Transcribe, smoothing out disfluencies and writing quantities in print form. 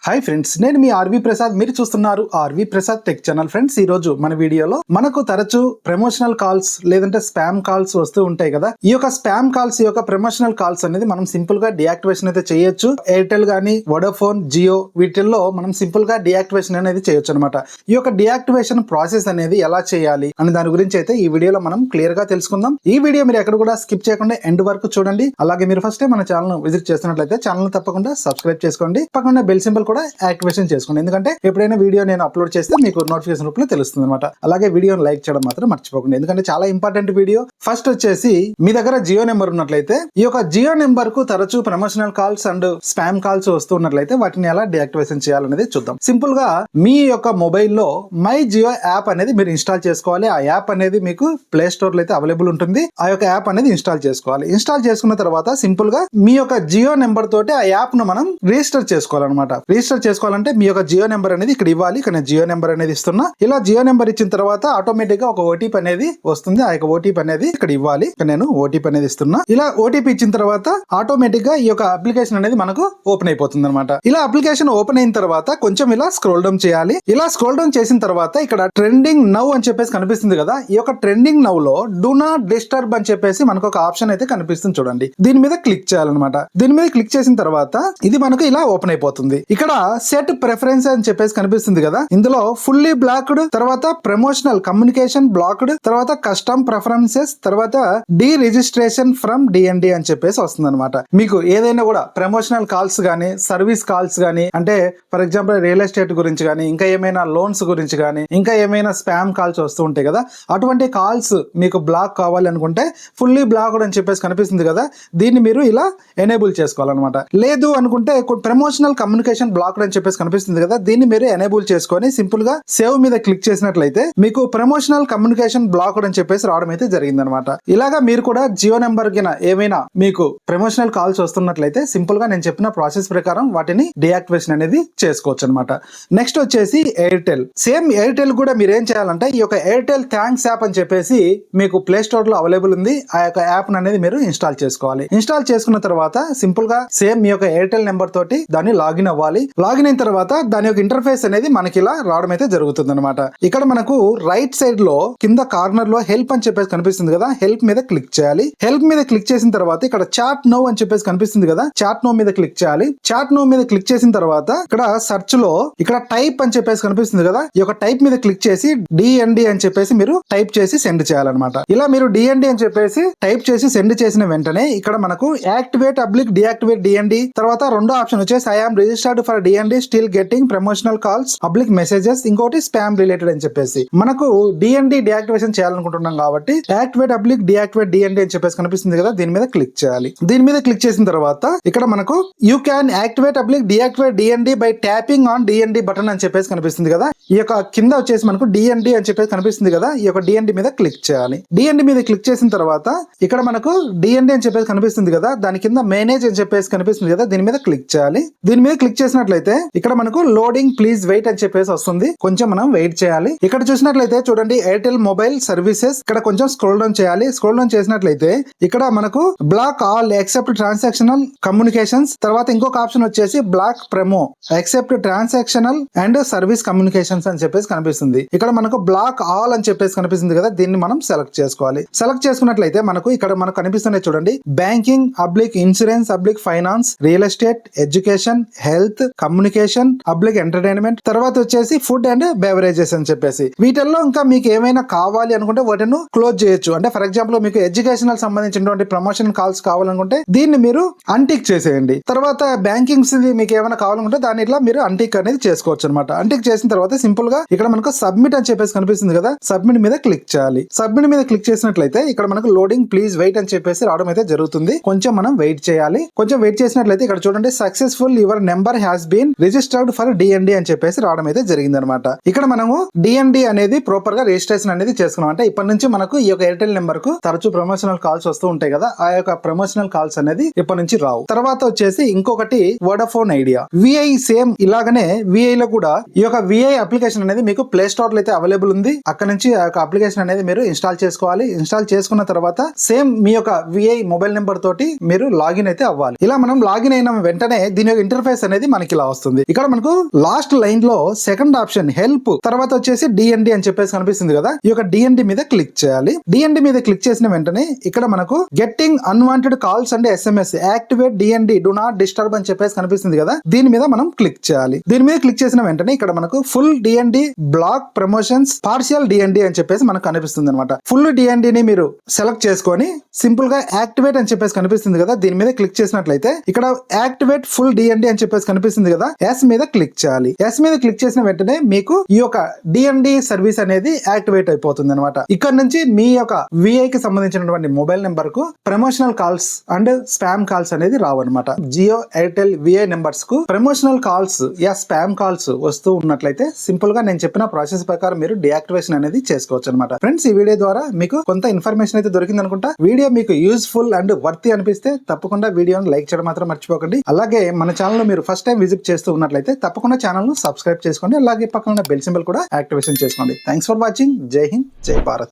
Hi friends, నేను మీ RV Prasad. మీరు చూస్తున్నారు R V Prasad tech channel. Friends, ఈ రోజు మన వీడియోలో మనకు తరచూ ప్రమోషనల్ కాల్స్ లేదంటే స్పామ్ కాల్స్ వస్తూ ఉంటాయి కదా. ఈ యొక్క స్పామ్ కాల్స్, ఈ యొక్క ప్రమోషనల్ కాల్స్ అనేది మనం సింపుల్ గా డియాక్టివేషన్ అయితే చేయొచ్చు. ఎయిర్టెల్ గానీ, వోడాఫోన్, జియో వీటిల్లో మనం సింపుల్ గా డియాక్టివేషన్ అనేది చేయొచ్చు అనమాట. ఈ యొక్క డియాక్టివేషన్ ప్రాసెస్ అనేది ఎలా చేయాలి అనే దాని గురించి అయితే ఈ వీడియోలో మనం క్లియర్ గా తెలుసుకుందాం. ఈ వీడియో మీరు ఎక్కడ కూడా స్కిప్ చేయకుండా ఎండ్ వరకు చూడండి. అలాగే మీరు ఫస్ట్ మన ఛానల్ విజిట్ చేస్తున్నట్లయితే ఛానల్ తప్పకుండా సబ్స్క్రైబ్ చేసుకోండి. పక్కన బెల్ సింబల్ యాక్టివేషన్ చేసుకోండి. ఎందుకంటే ఎప్పుడైనా వీడియో నేను అప్లోడ్ చేస్తే మీకు నోటిఫికేషన్ రూపంలో తెలుస్తుంది అనమాట. అలాగే వీడియోని లైక్ చేయడం మాత్రం మర్చిపోకండి, ఎందుకంటే చాలా ఇంపార్టెంట్ వీడియో. ఫస్ట్ వచ్చేసి మీ దగ్గర జియో నెంబర్ ఉన్నట్లయితే ఈ యొక్క జియో నెంబర్ కు తరచూ promotional calls and spam calls వస్తున్నట్లయితే వాటిని ఎలా డియాక్టివేషన్ చేయాలనేది చూద్దాం. సింపుల్ గా మీ యొక్క మొబైల్లో మై జియో యాప్ అనేది మీరు ఇన్స్టాల్ చేసుకోవాలి. ఆ యాప్ అనేది మీకు ప్లే స్టోర్ లో అయితే అవైలబుల్ ఉంటుంది. ఆ యొక్క యాప్ అనేది ఇన్స్టాల్ చేసుకోవాలి. ఇన్స్టాల్ చేసుకున్న తర్వాత సింపుల్ గా మీ యొక్క జియో నెంబర్ తోటి ఆ యాప్ ను మనం రిజిస్టర్ చేసుకోవాలన్నమాట. రిజిస్టర్ చేసుకోవాలంటే మీ యొక్క జియో నెంబర్ అనేది ఇక్కడ ఇవ్వాలి. ఇక్కడ జియో నెంబర్ అనేది ఇస్తున్నా. ఇలా జియో నెంబర్ ఇచ్చిన తర్వాత ఆటోమేటిక్ గా ఒక ఓటీపీ అనేది వస్తుంది. ఆ యొక్క ఓటీపీ అనేది ఇక్కడ ఇవ్వాలి. ఇక్కడ నేను ఓటీపీ అనేది ఇస్తున్నా. ఇలా ఓటీపీ ఇచ్చిన తర్వాత ఆటోమేటిక్ గా ఈ యొక్క అప్లికేషన్ అనేది మనకు ఓపెన్ అయిపోతుంది అనమాట. ఇలా అప్లికేషన్ ఓపెన్ అయిన తర్వాత కొంచెం ఇలా స్క్రోల్ డౌన్ చేయాలి. ఇలా స్క్రోల్ డౌన్ చేసిన తర్వాత ఇక్కడ ట్రెండింగ్ నౌ అని చెప్పేసి కనిపిస్తుంది కదా. ఈ యొక్క ట్రెండింగ్ నౌ లో డూ నాట్ డిస్టర్బ్ అని చెప్పేసి మనకు ఒక ఆప్షన్ అయితే కనిపిస్తుంది చూడండి. దీని మీద క్లిక్ చేయాలన్నమాట. దీని మీద క్లిక్ చేసిన తర్వాత ఇది మనకు ఇలా ఓపెన్ అయిపోతుంది. ఇక్కడ సెట్ ప్రిఫరెన్స్ అని చెప్పేసి కనిపిస్తుంది కదా. ఇందులో ఫుల్లీ బ్లాక్డ్, తర్వాత ప్రమోషనల్ కమ్యూనికేషన్ బ్లాక్డ్, తర్వాత కస్టమ్ ప్రిఫరెన్సెస్, తర్వాత డీ రిజిస్ట్రేషన్ ఫ్రమ్ డిఎన్డి అని చెప్పేసి వస్తుంది అనమాట. మీకు ఏదైనా కూడా ప్రమోషనల్ కాల్స్ గానీ, సర్వీస్ కాల్స్ గానీ, అంటే ఫర్ ఎగ్జాంపుల్ రియల్ ఎస్టేట్ గురించి గానీ, ఇంకా ఏమైనా లోన్స్ గురించి గానీ, ఇంకా ఏమైనా స్పామ్ కాల్స్ వస్తూ ఉంటాయి కదా, అటువంటి కాల్స్ మీకు బ్లాక్ కావాలి అనుకుంటే ఫుల్లీ బ్లాక్డ్ అని చెప్పేసి కనిపిస్తుంది కదా, దీన్ని మీరు ఇలా ఎనేబుల్ చేసుకోవాలన్నమాట. లేదు అనుకుంటే ప్రమోషనల్ కమ్యూనికేషన్ బ్లాక్డ్ అని చెప్పేసి కనిపిస్తుంది కదా, దీన్ని మీరు ఎనేబుల్ చేసుకొని సింపుల్ గా సేవ్ మీద క్లిక్ చేసినట్లయితే మీకు ప్రమోషనల్ కమ్యూనికేషన్ బ్లాక్డ్ అని చెప్పేసి రావడం అయితే జరిగింది అనమాట. ఇలాగా మీరు కూడా జియో నెంబర్ కింద ఏమైనా మీకు ప్రమోషనల్ కాల్స్ వస్తున్నట్లయితే సింపుల్ గా నేను చెప్పిన ప్రాసెస్ ప్రకారం వాటిని డియాక్టివేషన్ అనేది చేసుకోవచ్చు అనమాట. నెక్స్ట్ వచ్చేసి ఎయిర్టెల్. సేమ్ ఎయిర్టెల్ కూడా మీరు ఏం చేయాలంటే ఈ యొక్క ఎయిర్టెల్ థ్యాంక్స్ యాప్ అని చెప్పేసి మీకు ప్లే స్టోర్ లో అవైలబుల్ ఉంది. ఆ యొక్క యాప్ అనేది మీరు ఇన్స్టాల్ చేసుకోవాలి. ఇన్స్టాల్ చేసుకున్న తర్వాత సింపుల్ గా సేమ్ మీ యొక్క ఎయిర్టెల్ నెంబర్ తోటి దాన్ని లాగిన్ అవ్వాలి. లాగిన్ అయిన తర్వాత దాని యొక్క ఇంటర్ఫేస్ అనేది మనకి ఇలా రావడం అయితే జరుగుతుంది అనమాట. ఇక్కడ మనకు రైట్ సైడ్ లో కింద కార్నర్ లో హెల్ప్ అని చెప్పేసి కనిపిస్తుంది కదా, హెల్ప్ మీద క్లిక్ చేయాలి. హెల్ప్ మీద క్లిక్ చేసిన తర్వాత ఇక్కడ చాట్ నో అని చెప్పేసి కనిపిస్తుంది కదా, చాట్ నో మీద క్లిక్ చేయాలి. చాట్ నో మీద క్లిక్ చేసిన తర్వాత ఇక్కడ సెర్చ్ లో ఇక్కడ టైప్ అని చెప్పేసి కనిపిస్తుంది కదా, ఈ యొక్క టైప్ మీద క్లిక్ చేసి డిఎన్డి అని చెప్పేసి మీరు టైప్ చేసి సెండ్ చేయాలన్నమాట. ఇలా మీరు డిఎన్డి అని చెప్పేసి టైప్ చేసి సెండ్ చేసిన వెంటనే ఇక్కడ మనకు యాక్టివేట్ అబ్లిక్ డియాక్టివేట్ డిఎన్డి, తర్వాత రెండో ఆప్షన్ వచ్చేసి I am registered for DND still getting promotional calls public messages, ఇంకోటి స్పామ్ రిలేటెడ్ అని చెప్పేసి మనకు డిఎన్డి డియాక్టివేషన్ చేయాలనుకుంటున్నాం కాబట్టి యాక్టివేట్ అబ్లిక్ డియాక్టివేట్ డిఎన్డి అని చెప్పేసి కనిపిస్తుంది కదా, దీని మీద క్లిక్ చేయాలి. దీని మీద క్లిక్ చేసిన తర్వాత ఇక్కడ మనకు you can activate oblique deactivate DND by tapping on DND button అని చెప్పేసి కనిపిస్తుంది కదా. ఈ యొక్క కింద వచ్చేసి మనకు డిఎన్డి అని చెప్పేసి కనిపిస్తుంది కదా, ఈ యొక్క డిఎన్డి మీద క్లిక్ చేయాలి. డిఎన్డి మీద క్లిక్ చేసిన తర్వాత ఇక్కడ మనకు డిఎన్డి అని చెప్పేసి కనిపిస్తుంది కదా, దాని కింద మేనేజ్ అని చెప్పేసి కనిపిస్తుంది కదా, దీని మీద క్లిక్ చేయాలి. దీని మీద క్లిక్ చేసినట్లయితే ఇక్కడ మనకు లోడింగ్ ప్లీజ్ వెయిట్ అని చెప్పేసి వస్తుంది. కొంచెం మనం వెయిట్ చేయాలి. ఇక్కడ చూసినట్లయితే చూడండి ఎయిర్టెల్ మొబైల్ సర్వీసెస్, ఇక్కడ కొంచెం స్క్రోల్ డౌన్ చేయాలి. స్క్రోల్ డౌన్ చేసినట్లయితే ఇక్కడ మనకు block all except transactional communications, తర్వాత ఇంకొక ఆప్షన్ వచ్చేసి block promo except transactional and service communications అని చెప్పేసి కనిపిస్తుంది. ఇక్కడ మనకు బ్లాక్ ఆల్ అని చెప్పేసి కనిపిస్తుంది కదా, దీన్ని మనం సెలెక్ట్ చేసుకోవాలి. సెలెక్ట్ చేసుకున్నట్లయితే మనకు ఇక్కడ మనకు కనిపిస్తున్నాయి చూడండి, banking oblique insurance oblique finance real estate education health communication oblique entertainment, తర్వాత వచ్చేసి ఫుడ్ అండ్ బెవరేజెస్ అని చెప్పేసి. వీటిల్లో ఇంకా మీకు ఏమైనా కావాలి అనుకుంటే వాటిని క్లోజ్ చేయొచ్చు. అంటే ఫర్ ఎగ్జాంపుల్ మీకు ఎడ్యుకేషనల్ సంబంధించినటువంటి ప్రమోషన్ కాల్స్ కావాలనుకుంటే దీన్ని మీరు అన్టిక్ చేసేయండి. తర్వాత బ్యాంకింగ్స్ మీకు ఏమైనా కావాలనుకుంటే దాన్ని ఇట్లా మీరు అన్టిక్ అనేది చేసుకోవచ్చు అనమాట. అన్టిక్ చేసిన తర్వాత సింపుల్ గా ఇక్కడ మనకు సబ్మిట్ అని చెప్పేసి కనిపిస్తుంది కదా, సబ్మిట్ మీద క్లిక్ చేయాలి. సబ్మిట్ మీద క్లిక్ చేసినట్లయితే ఇక్కడ మనకు లోడింగ్ ప్లీజ్ వెయిట్ అని చెప్పేసి రావడం అయితే జరుగుతుంది. కొంచెం మనం వెయిట్ చేయాలి. కొంచెం వెయిట్ చేసినట్లయితే ఇక్కడ చూడండి successful your number has been registered for DND అని చెప్పేసి రావడం అయితే జరిగింది అనమాట. ఇక్కడ మనము డిఎన్డి అనేది ప్రాపర్ గా రిజిస్ట్రేషన్ అనేది చేసుకున్నాం. అంటే ఇప్పటి నుంచి మనకు ఈ యొక్క ఎయిర్టెల్ నెంబర్ కు తరచూ ప్రమోషనల్ కాల్స్ వస్తూ ఉంటాయి కదా, ఆ యొక్క ప్రమోషనల్ కాల్స్ అనేది ఇప్పటి నుంచి రావు. తర్వాత వచ్చేసి ఇంకొకటి వోడాఫోన్ ఐడియా విఐ. సేమ్ ఇలాగనే విఐ లో కూడా ఈ యొక్క విఐ అప్లికేషన్ అనేది మీకు ప్లే స్టోర్ లో అయితే అవైలబుల్ ఉంది. అక్కడ నుంచి ఆ యొక్క అప్లికేషన్ అనేది మీరు ఇన్స్టాల్ చేసుకోవాలి. ఇన్స్టాల్ చేసుకున్న తర్వాత సేమ్ మీ యొక్క విఐ మొబైల్ నెంబర్ తోటి మీరు లాగిన్ అయితే అవ్వాలి. ఇలా మనం లాగిన్ అయిన వెంటనే దీని యొక్క ఇంటర్ఫేస్ అనేది మనకి ఇలా వస్తుంది. ఇక్కడ మనకు లాస్ట్ లైన్ లో సెకండ్ ఆప్షన్ హెల్ప్, తర్వాత వచ్చేసి డిఎన్డి అని చెప్పేసి కనిపిస్తుంది కదా. ఈ యొక్క డిఎన్డి మీద క్లిక్ చేయాలి. డిఎన్డి మీద క్లిక్ చేసిన వెంటనే ఇక్కడ మనకు getting unwanted calls and SMS activate DND do not disturb అని చెప్పేసి కనిపిస్తుంది కదా. దీని మీద మనం క్లిక్ చేయాలి. దీని మీద క్లిక్ చేసిన వెంటనే ఇక్కడ మనకు full DND, block promotions, partial DND అని చెప్పేసి మనకు కనిపిస్తుంది అనమాట. ఫుల్ డిఎన్డి ని మీరు సెలెక్ట్ చేసుకొని సింపుల్ గా యాక్టివేట్ అని చెప్పేసి కనిపిస్తుంది కదా. దీని మీద క్లిక్ చేసినట్లయితే ఇక్కడ యాక్టివేట్ ఫుల్ డిఎన్డి అని చెప్పేసి కనిపిస్తుంది కదా. ఎస్ మీద క్లిక్ చేయాలి. ఎస్ మీద క్లిక్ చేసిన వెంటనే మీకు ఈ యొక్క డిఎన్డి సర్వీస్ అనేది యాక్టివేట్ అయిపోతుంది అనమాట. ఇక్కడ నుంచి మీ యొక్క విఐ కి సంబంధించినటువంటి మొబైల్ నెంబర్ కు promotional calls and spam calls అనేది రావు అనమాట. జియో, ఎయిర్టెల్ విఐ నెంబర్స్ కు ప్రమోషనల్ కాల్స్ యా స్పామ్ కాల్స్ వస్తూ ఉన్నట్లయితే సింపుల్ గా నేను చెప్పిన ప్రాసెస్ ప్రకారం మీరు డియాక్టివేషన్ అనేది చేసుకోవచ్చు అనమాట. ఫ్రెండ్స్, ఈ వీడియో ద్వారా మీకు కొంత ఇన్ఫర్మేషన్ అయితే దొరికింది అనుకుంటా. వీడియో మీకు యూస్ఫుల్ అండ్ వర్తీ అనిపిస్తే తప్పకుండా వీడియోని లైక్ చేయడం మాత్రం మర్చిపోకండి. అలాగే మన ఛానల్ లో మీరు ఫస్ట్ టైం విజిట్ చేస్తూ ఉన్నట్లయితే తప్పకుండా ఛానల్ ను సబ్స్క్రైబ్ చేసుకోండి. అలాగే పక్కన బెల్ సింబల్ కూడా యాక్టివేషన్ చేసుకోండి. Thanks for watching. జై హింద్, జై భారత్.